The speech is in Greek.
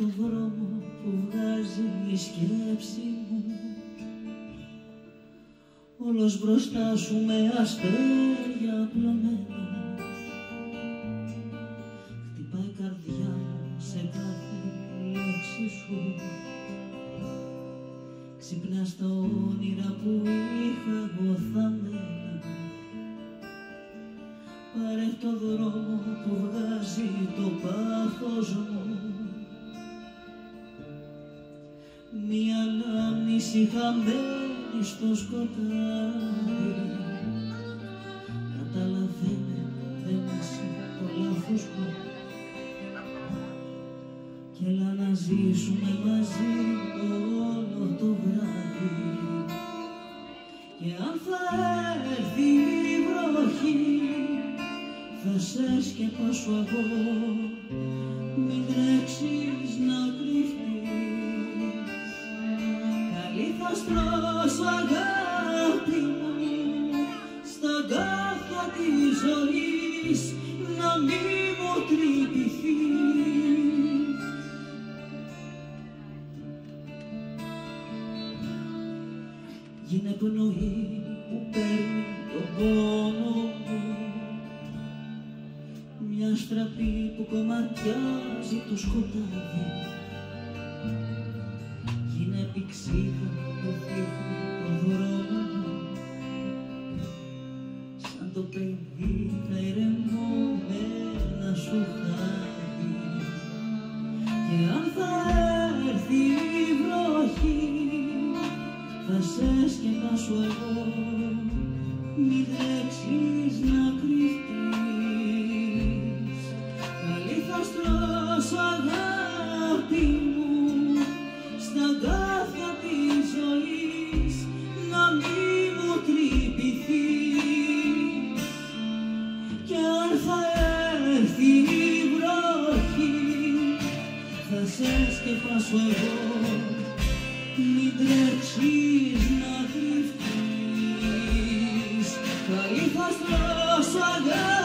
το δρόμο που βγάζει η σκέψη μου, όλος μπροστά σου με αστέρια απλωμένα. Χτυπάει η καρδιά μου σε κάθε λέξη σου, ξυπνά στα όνειρα που είχα εγώ θαμμένα. Πάρε το δρόμο που βγάζει το πάθος μου, μια ανάμνηση χαμένη στο σκοτάδι. Καταλαβαίνε δεν είσαι το λάθος μου, κι έλα να ζήσουμε μαζί όλο το βράδυ. Και αν θα έρθει η βροχή, θα σε σκεπάσω εγώ, μην τρέξεις να κρυφτείς. Καλή θα στρώσω αγάπη μου στα αγκάθια της ζωής, να μη μου τρυπηθείς. Γίνε πνοή που παίρνει τον πόνο μου, μια στραπή που κομματιάζει το σκοτάδι. Γίνε πηξίδα που δείχνει το δρόμο μου, σαν το παιδί θα ηρεμώ με ένα σου χάδι. Και αν θα έρθει η βροχή, θα σε σκεπάσω εγώ, μην τρέξεις να κρυφτείς. Καλή θα στρώσω αγάπη μου στα αγκάθια της ζωής, να μη μου τρυπηθείς. Κι αν θα έρθει η βροχή, θα σε σκεπάσω εγώ, μην τρέξεις να κρυφτείς. Καλή θα στρώσω αγάπη